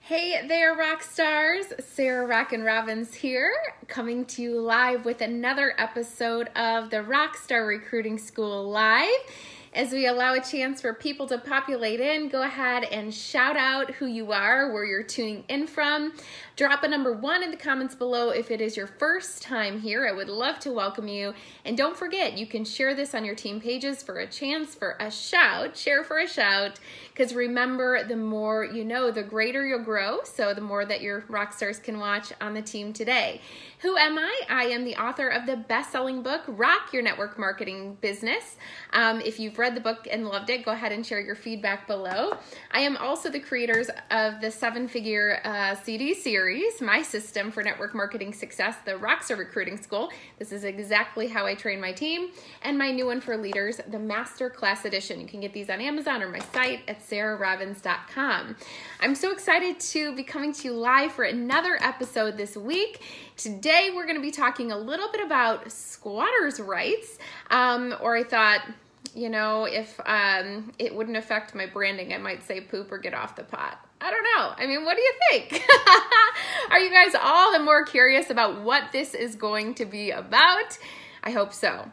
Hey there, rock stars. Sarah Rockin' Robbins here, coming to you live with another episode of the Rockstar Recruiting School Live. As we allow a chance for people to populate in, go ahead and shout out who you are, where you're tuning in from. Drop a number 1 in the comments below if it is your first time here. I would love to welcome you. And don't forget, you can share this on your team pages for a chance for a shout. Share for a shout. Because remember, the more you know, the greater you'll grow. So the more that your rock stars can watch on the team today. Who am I? I am the author of the best-selling book, Rock Your Network Marketing Business. If you've read the book and loved it, go ahead and share your feedback below. I am also the creators of the 7-figure CD series, my system for network marketing success, the Rockstar Recruiting School. This is exactly how I train my team. And my new one for leaders, the Master Class Edition. You can get these on Amazon or my site at sarahrobbins.com. I'm so excited to be coming to you live for another episode this week. Today, we're going to be talking a little bit about squatters' rights, or I thought, you know, if it wouldn't affect my branding, I might say poop or get off the pot. I don't know. I mean, what do you think? Are you guys all the more curious about what this is going to be about? I hope so.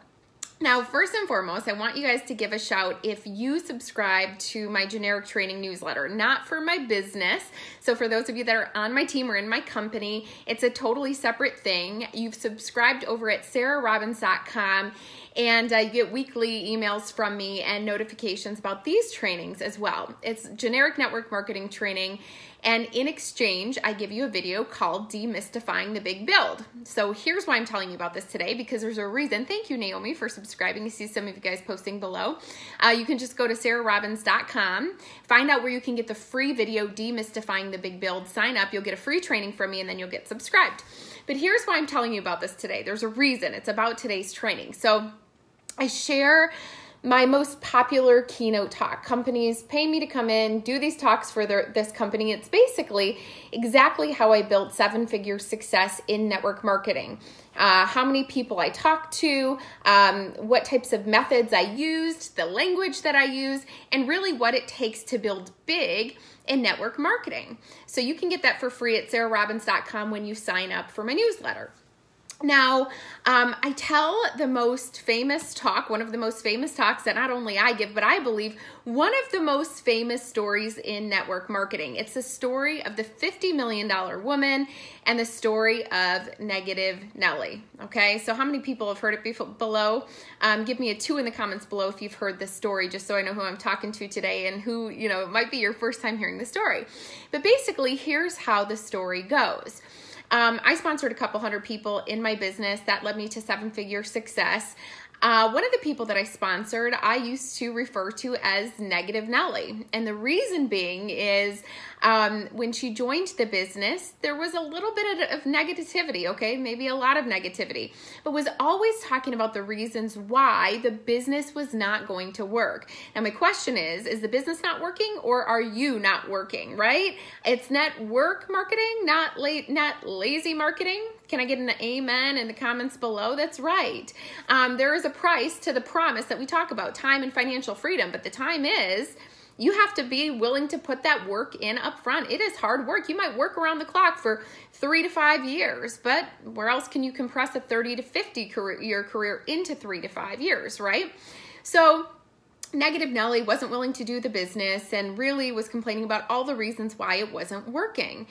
Now, first and foremost, I want you guys to give a shout if you subscribe to my generic training newsletter, not for my business. So for those of you that are on my team or in my company, it's a totally separate thing. You've subscribed over at sarahrobbins.com, and you get weekly emails from me and notifications about these trainings as well. It's generic network marketing training, and in exchange, I give you a video called Demystifying the Big Build. So here's why I'm telling you about this today, because there's a reason. Thank you, Naomi, for subscribing. You see some of you guys posting below. You can just go to sarahrobbins.com, find out where you can get the free video Demystifying the Big Build, sign up, you'll get a free training from me, and then you'll get subscribed. But here's why I'm telling you about this today. There's a reason. It's about today's training. So I share my most popular keynote talk. Companies pay me to come in, do these talks for this company. It's basically exactly how I built 7-figure success in network marketing. How many people I talked to, what types of methods I used, the language that I use, and really what it takes to build big in network marketing. So you can get that for free at sarahrobbins.com when you sign up for my newsletter. Now, I tell the most famous talk, one of the most famous talks that not only I give, but I believe one of the most famous stories in network marketing. It's the story of the $50 million woman and the story of Negative Nelly. Okay, so how many people have heard it below? Give me a 2 in the comments below if you've heard this story, just so I know who I'm talking to today and who, you know, it might be your first time hearing the story. But basically, here's how the story goes. I sponsored a couple hundred people in my business. That led me to 7-figure success. One of the people that I sponsored, I used to refer to as Negative Nelly. And the reason being is when she joined the business, there was a little bit of negativity, okay? Maybe a lot of negativity, but was always talking about the reasons why the business was not going to work. Now, my question is the business not working or are you not working, right? It's network marketing, not lazy marketing. Can I get an amen in the comments below? That's right. There is a price to the promise that we talk about, time and financial freedom, but the time is you have to be willing to put that work in up front. It is hard work. You might work around the clock for 3 to 5 years, but where else can you compress a 30 to 50 year career into 3 to 5 years, right? So Negative Nelly wasn't willing to do the business and really was complaining about all the reasons why it wasn't working.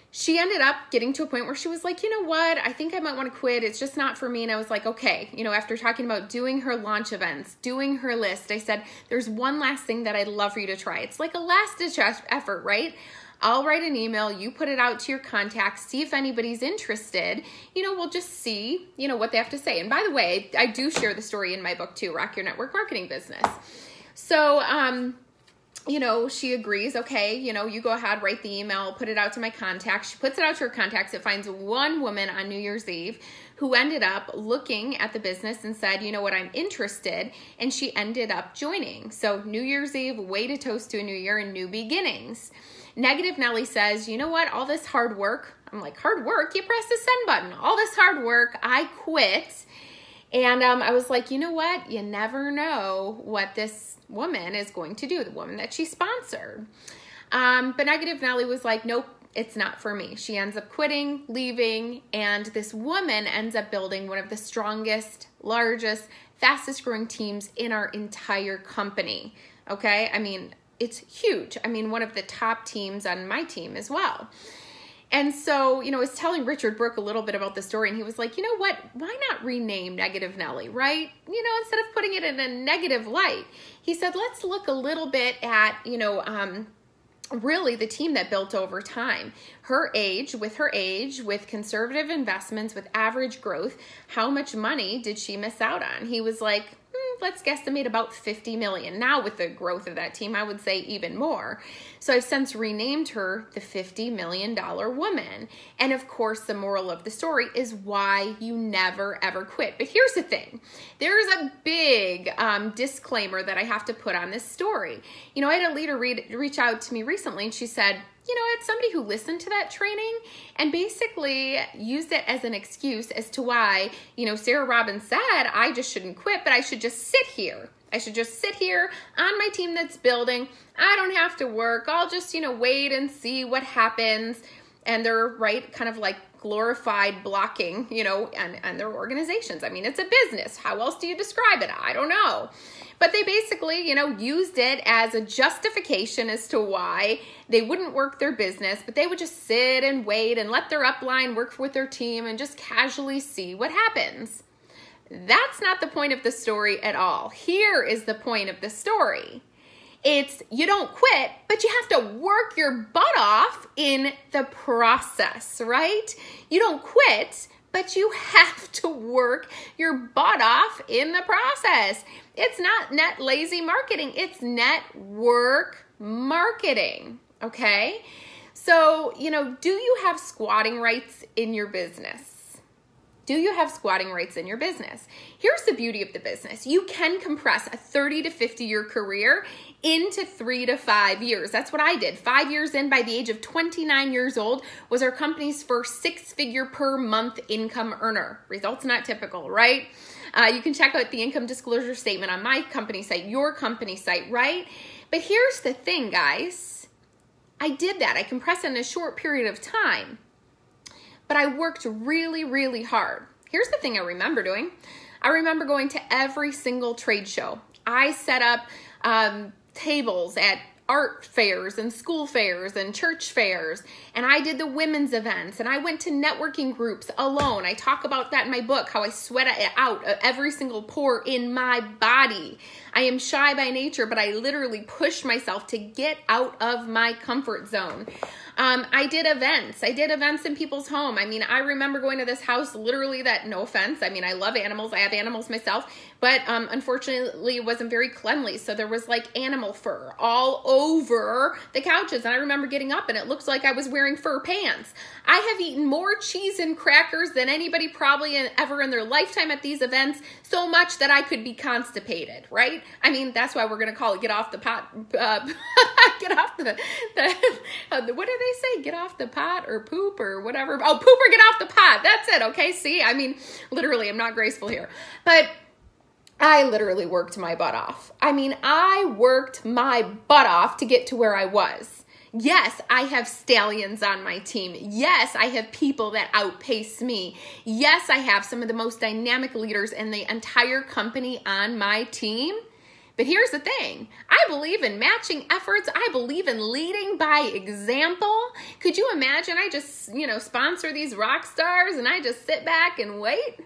She ended up getting to a point where she was like, you know what, I think I might want to quit. It's just not for me. And I was like, okay, you know, after talking about doing her launch events, doing her list, I said, there's one last thing that I'd love for you to try. It's like a last ditch effort, right? I'll write an email, you put it out to your contacts, see if anybody's interested. You know, we'll just see, you know, what they have to say. And by the way, I do share the story in my book too, Rock Your Network Marketing Business. So, you know, she agrees, okay, you know, you go ahead, write the email, put it out to my contacts. She puts it out to her contacts. It finds one woman on New Year's Eve who ended up looking at the business and said, you know what, I'm interested. And she ended up joining. So New Year's Eve, way to toast to a new year and new beginnings. Negative Nelly says, you know what, all this hard work. I'm like, hard work? You press the send button. All this hard work, I quit. And I was like, you know what? You never know what this woman is going to do, the woman that she sponsored. But Negative Nelly was like, nope, it's not for me. She ends up quitting, leaving, and this woman ends up building one of the strongest, largest, fastest growing teams in our entire company. Okay? I mean, it's huge. I mean, one of the top teams on my team as well. And so, I was telling Richard Brooke a little bit about the story, and he was like, you know what? Why not rename Negative Nelly, right? Instead of putting it in a negative light, he said, let's look a little bit at, really the team that built over time. Her age, with conservative investments, with average growth, how much money did she miss out on? He was like, let's guesstimate about 50 million. Now with the growth of that team, I would say even more. So I've since renamed her the $50 million woman. And of course, the moral of the story is why you never ever quit. But here's the thing. There's a big disclaimer that I have to put on this story. I had a leader reach out to me recently, and she said, it's somebody who listened to that training and basically used it as an excuse as to why, Sarah Robbins said, I just shouldn't quit, but I should just sit here. I should just sit here on my team that's building. I don't have to work. I'll just, wait and see what happens. And they're kind of like glorified blocking, and their organizations. I mean, it's a business. How else do you describe it? I don't know. But they basically, used it as a justification as to why they wouldn't work their business, but they would just sit and wait and let their upline work with their team and just casually see what happens. That's not the point of the story at all. Here is the point of the story. It's you don't quit, but you have to work your butt off in the process, right? You don't quit, but you have to work your butt off in the process. It's not net lazy marketing. It's network marketing, okay? So, do you have squatting rights in your business? Do you have squatting rights in your business? Here's the beauty of the business. You can compress a 30 to 50 year career into 3 to 5 years. That's what I did. 5 years in, by the age of 29 years old, was our company's first 6-figure per month income earner. Results not typical, right? You can check out the income disclosure statement on my company site, your company site, right? But here's the thing, guys. I did that. I compressed it in a short period of time. But I worked really, really hard. Here's the thing I remember doing. I remember going to every single trade show. I set up tables at art fairs and school fairs and church fairs, and I did the women's events, and I went to networking groups alone. I talk about that in my book, how I sweat it out every single pore in my body. I am shy by nature, but I literally pushed myself to get out of my comfort zone. I did events in people's home. I mean, I remember going to this house literally that, no offense, I mean, I love animals. I have animals myself, but unfortunately it wasn't very cleanly. So there was like animal fur all over the couches. And I remember getting up and it looked like I was wearing fur pants. I have eaten more cheese and crackers than anybody probably ever in their lifetime at these events, so much that I could be constipated, right? I mean, that's why we're going to call it get off the pot, get off the what do they say? Get off the pot or poop or whatever. Oh, poop or get off the pot. That's it. Okay. See, I mean, literally, I'm not graceful here, but I literally worked my butt off. I mean, I worked my butt off to get to where I was. Yes, I have stallions on my team. Yes, I have people that outpace me. Yes, I have some of the most dynamic leaders in the entire company on my team. But here's the thing. I believe in matching efforts. I believe in leading by example. Could you imagine I just, sponsor these rock stars and I just sit back and wait?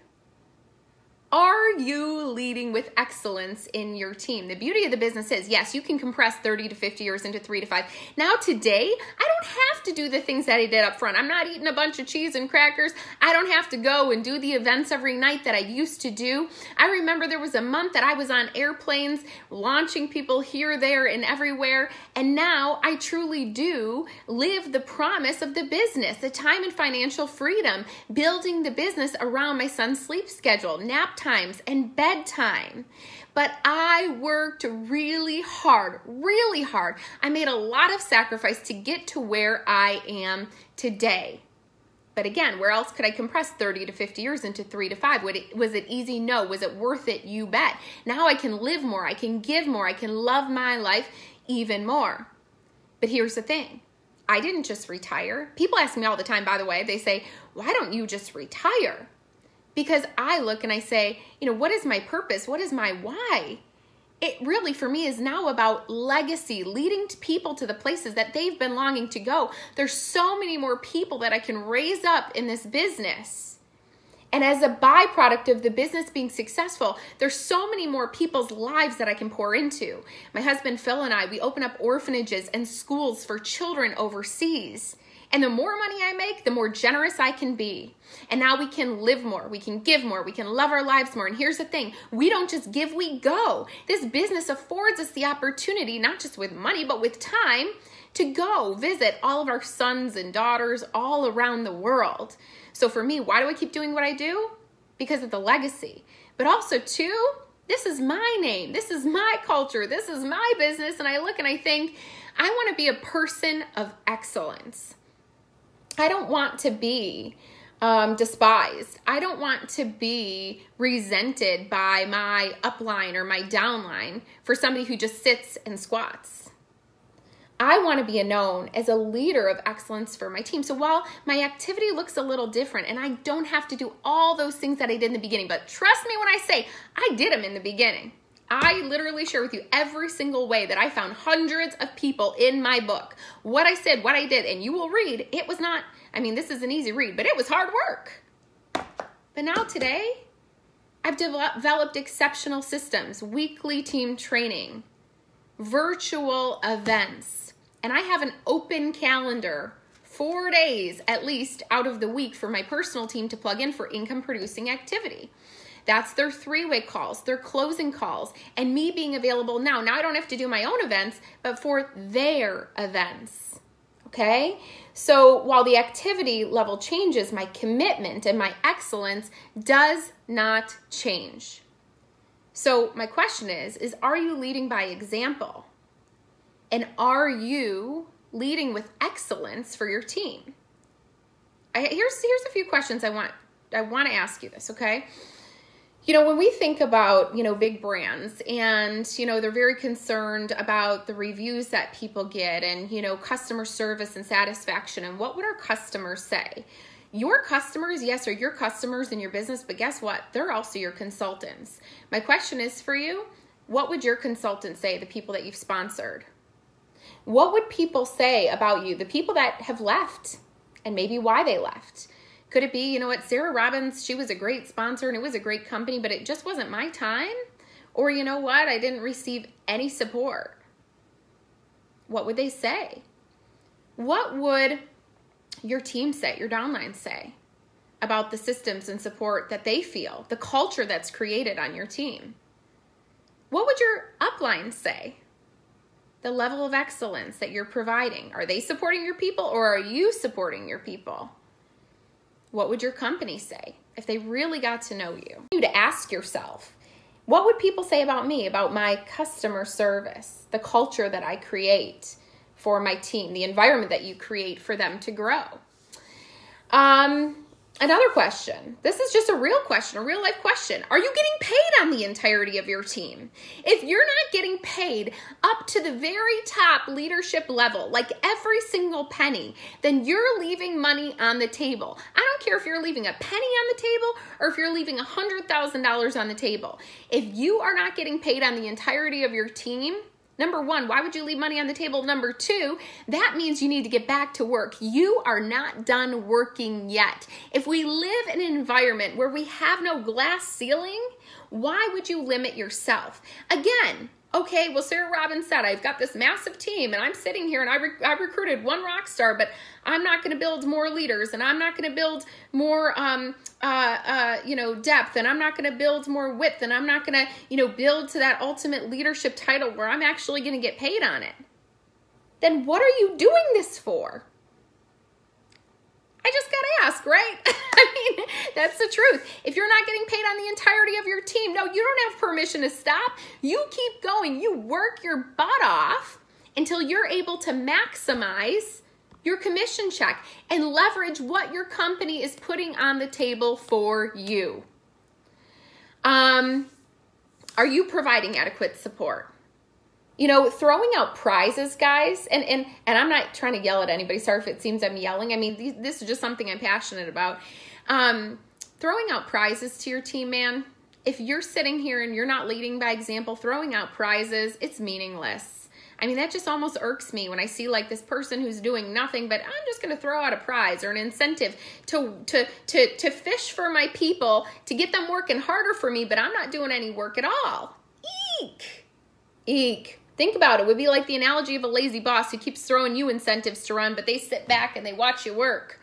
Are you leading with excellence in your team? The beauty of the business is, yes, you can compress 30 to 50 years into 3 to 5. Now today, I don't have to do the things that I did up front. I'm not eating a bunch of cheese and crackers. I don't have to go and do the events every night that I used to do. I remember there was a month that I was on airplanes, launching people here, there, and everywhere. And now I truly do live the promise of the business, the time and financial freedom, building the business around my son's sleep schedule, nap times and bedtime. But I worked really hard. I made a lot of sacrifice to get to where I am today. But again, where else could I compress 30 to 50 years into 3 to 5? Was it easy? No. Was it worth it? You bet. Now I can live more. I can give more. I can love my life even more. But here's the thing. I didn't just retire. People ask me all the time, by the way, they say, why don't you just retire? Because I look and I say, what is my purpose? What is my why? It really, for me, is now about legacy, leading people to the places that they've been longing to go. There's so many more people that I can raise up in this business. And as a byproduct of the business being successful, there's so many more people's lives that I can pour into. My husband, Phil, and I, we open up orphanages and schools for children overseas. And the more money I make, the more generous I can be. And now we can live more, we can give more, we can love our lives more. And here's the thing, we don't just give, we go. This business affords us the opportunity, not just with money, but with time, to go visit all of our sons and daughters all around the world. So for me, why do I keep doing what I do? Because of the legacy. But also too, this is my name. This is my culture. This is my business. And I look and I think, I want to be a person of excellence. I don't want to be despised. I don't want to be resented by my upline or my downline for somebody who just sits and squats. I want to be known as a leader of excellence for my team. So while my activity looks a little different and I don't have to do all those things that I did in the beginning, but trust me when I say I did them in the beginning. I literally share with you every single way that I found hundreds of people in my book. What I said, what I did, and you will read, it was not, this is an easy read, but it was hard work. But now today, I've developed exceptional systems, weekly team training, virtual events, and I have an open calendar 4 days at least out of the week for my personal team to plug in for income producing activity. That's their 3-way calls, their closing calls, and me being available now. Now I don't have to do my own events, but for their events, okay? So while the activity level changes, my commitment and my excellence does not change. So my question is are you leading by example? And are you leading with excellence for your team? Here's a few questions I want to ask you this, okay? When we think about, big brands and, they're very concerned about the reviews that people get and, customer service and satisfaction. And what would our customers say? Your customers, yes, are your customers in your business, but guess what? They're also your consultants. My question is for you, what would your consultants say, the people that you've sponsored? What would people say about you, the people that have left, and maybe why they left? Could it be, Sarah Robbins, she was a great sponsor and it was a great company, but it just wasn't my time? Or I didn't receive any support. What would they say? What would your team say, your downline say about the systems and support that they feel, the culture that's created on your team? What would your upline say? The level of excellence that you're providing. Are they supporting your people or are you supporting your people? What would your company say if they really got to know you? You to ask yourself, what would people say about me, about my customer service, the culture that I create for my team, the environment that you create for them to grow? Another question. This is just a real question, a real life question. Are you getting paid on the entirety of your team? If you're not getting paid up to the very top leadership level, like every single penny, then you're leaving money on the table. I don't care if you're leaving a penny on the table or if you're leaving $100,000 on the table. If you are not getting paid on the entirety of your team, number one, why would you leave money on the table? Number two, that means you need to get back to work. You are not done working yet. If we live in an environment where we have no glass ceiling, why would you limit yourself? Again, okay, well, Sarah Robbins said, I've got this massive team and I'm sitting here and I recruited one rock star, but I'm not going to build more leaders and I'm not going to build more, depth, and I'm not going to build more width, and I'm not going to, build to that ultimate leadership title where I'm actually going to get paid on it. Then what are you doing this for? I just got to ask, right? That's the truth. If you're not getting paid on the entirety of your team, no, you don't have permission to stop. You keep going. You work your butt off until you're able to maximize your commission check and leverage what your company is putting on the table for you. Are you providing adequate support? You know, throwing out prizes, guys, and I'm not trying to yell at anybody. Sorry if it seems I'm yelling. I mean, this is just something I'm passionate about. Throwing out prizes to your team, man, if you're sitting here and you're not leading by example, throwing out prizes, it's meaningless. I mean, that just almost irks me when I see like this person who's doing nothing, but I'm just going to throw out a prize or an incentive to fish for my people, to get them working harder for me, but I'm not doing any work at all. Eek. Eek. Think about it. It would be like the analogy of a lazy boss who keeps throwing you incentives to run, but they sit back and they watch you work.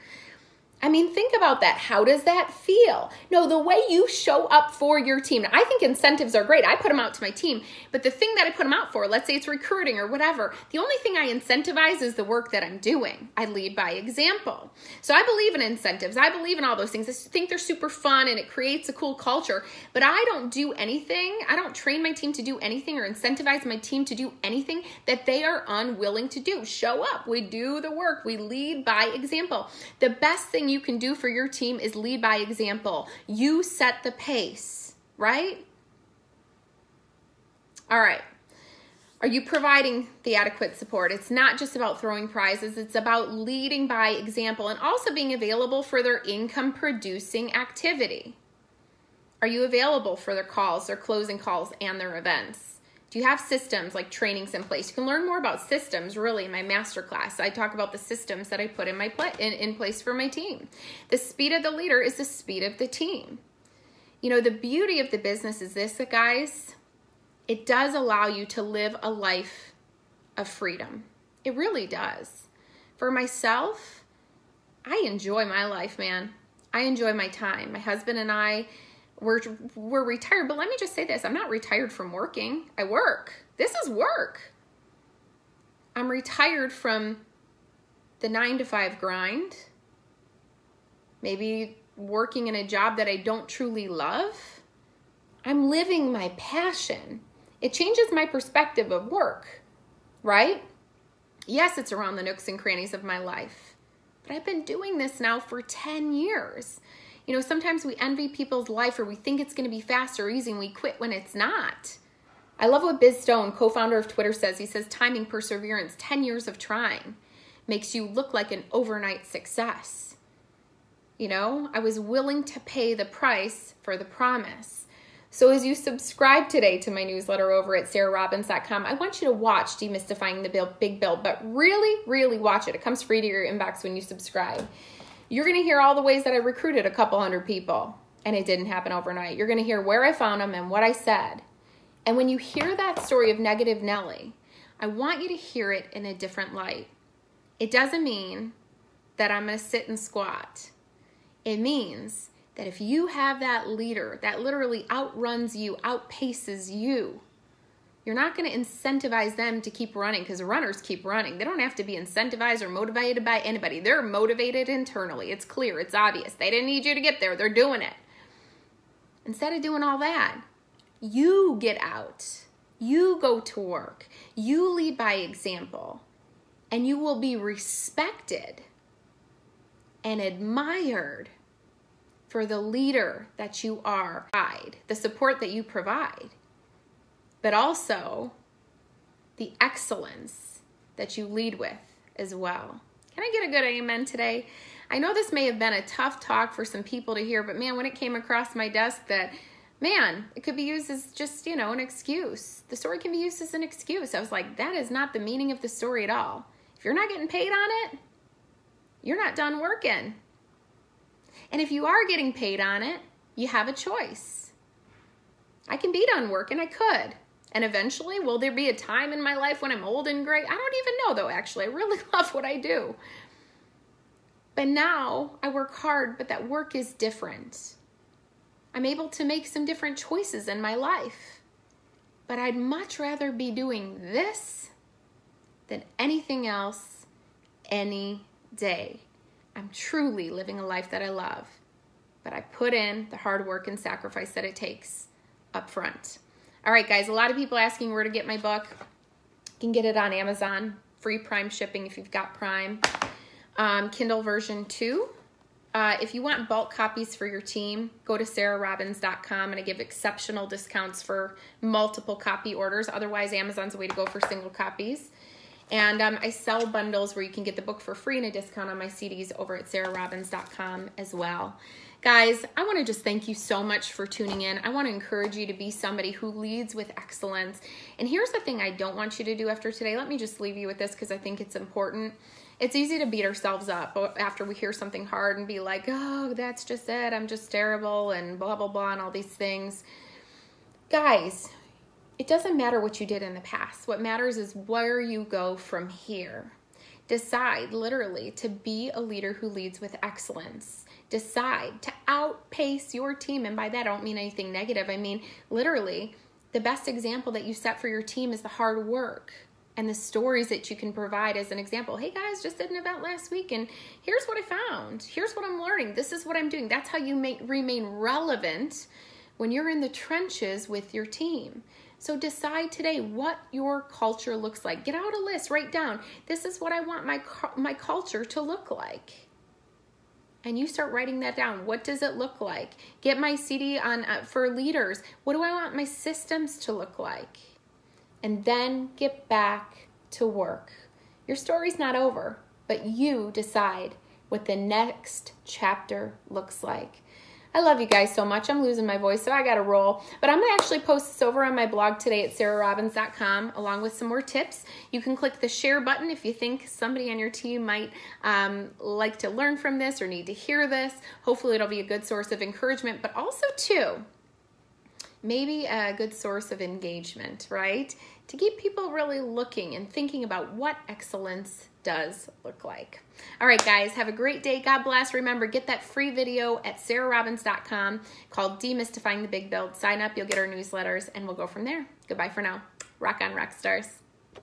I mean, think about that. How does that feel? No, the way you show up for your team. I think incentives are great. I put them out to my team. But the thing that I put them out for, let's say it's recruiting or whatever, the only thing I incentivize is the work that I'm doing. I lead by example. So I believe in incentives. I believe in all those things. I think they're super fun and it creates a cool culture. But I don't do anything. I don't train my team to do anything or incentivize my team to do anything that they are unwilling to do. Show up. We do the work. We lead by example. The best thing you can do for your team is lead by example. You set the pace, right? All right. Are you providing the adequate support? It's not just about throwing prizes. It's about leading by example and also being available for their income producing activity. Are you available for their calls, their closing calls, and their events? Do you have systems like trainings in place? You can learn more about systems really in my masterclass. I talk about the systems that I put in place for my team. The speed of the leader is the speed of the team. You know, the beauty of the business is this, guys. It does allow you to live a life of freedom. It really does. For myself, I enjoy my life, man. I enjoy my time. My husband and I, we're retired, but let me just say this. I'm not retired from working. I work. This is work. I'm retired from the 9-to-5 grind. Maybe working in a job that I don't truly love. I'm living my passion. It changes my perspective of work, right? Yes, it's around the nooks and crannies of my life, but I've been doing this now for 10 years. You know, sometimes we envy people's life or we think it's going to be fast or easy and we quit when it's not. I love what Biz Stone, co-founder of Twitter, says. He says, timing, perseverance, 10 years of trying makes you look like an overnight success. You know, I was willing to pay the price for the promise. So as you subscribe today to my newsletter over at sarahrobbins.com, I want you to watch Demystifying the Big Build, but really, really watch it. It comes free to your inbox when you subscribe. You're going to hear all the ways that I recruited a couple hundred people, and it didn't happen overnight. You're going to hear where I found them and what I said. And when you hear that story of Negative Nelly, I want you to hear it in a different light. It doesn't mean that I'm going to sit and squat. It means that if you have that leader that literally outruns you, outpaces you, you're not going to incentivize them to keep running, because runners keep running. They don't have to be incentivized or motivated by anybody. They're motivated internally. It's clear. It's obvious. They didn't need you to get there. They're doing it. Instead of doing all that, you get out. You go to work. You lead by example. And you will be respected and admired for the leader that you are, the support that you provide, but also the excellence that you lead with as well. Can I get a good amen today? I know this may have been a tough talk for some people to hear, but man, when it came across my desk that, man, it could be used as just, you know, an excuse. The story can be used as an excuse. I was like, that is not the meaning of the story at all. If you're not getting paid on it, you're not done working. And if you are getting paid on it, you have a choice. I can be done working. I could. And eventually, will there be a time in my life when I'm old and gray? I don't even know, though, actually. I really love what I do. But now I work hard, but that work is different. I'm able to make some different choices in my life. But I'd much rather be doing this than anything else any day. I'm truly living a life that I love, but I put in the hard work and sacrifice that it takes up front. All right, guys, a lot of people asking where to get my book. You can get it on Amazon, free Prime shipping if you've got Prime. Kindle version 2 If you want bulk copies for your team, go to sarahrobbins.com, and I give exceptional discounts for multiple copy orders. Otherwise, Amazon's the way to go for single copies. And I sell bundles where you can get the book for free and a discount on my CDs over at sarahrobbins.com as well. Guys, I want to just thank you so much for tuning in. I want to encourage you to be somebody who leads with excellence. And here's the thing I don't want you to do after today. Let me just leave you with this because I think it's important. It's easy to beat ourselves up after we hear something hard and be like, oh, that's just it. I'm just terrible and blah, blah, blah, and all these things. Guys, it doesn't matter what you did in the past. What matters is where you go from here. Decide, literally, to be a leader who leads with excellence. Decide to outpace your team. And by that, I don't mean anything negative. I mean, literally, the best example that you set for your team is the hard work and the stories that you can provide as an example. Hey guys, just did an event last week and here's what I found. Here's what I'm learning. This is what I'm doing. That's how you remain relevant when you're in the trenches with your team. So decide today what your culture looks like. Get out a list, write down, this is what I want my culture to look like. And you start writing that down. What does it look like? Get my CD on for leaders. What do I want my systems to look like? And then get back to work. Your story's not over, but you decide what the next chapter looks like. I love you guys so much. I'm losing my voice, so I got to roll. But I'm going to actually post this over on my blog today at sarahrobbins.com along with some more tips. You can click the share button if you think somebody on your team might like to learn from this or need to hear this. Hopefully it'll be a good source of encouragement, but also, too, maybe a good source of engagement, right? To keep people really looking and thinking about what excellence does look like. All right, guys, have a great day. God bless. Remember, get that free video at sarahrobbins.com called Demystifying the Big Build. Sign up, you'll get our newsletters, and we'll go from there. Goodbye for now. Rock on, rock stars.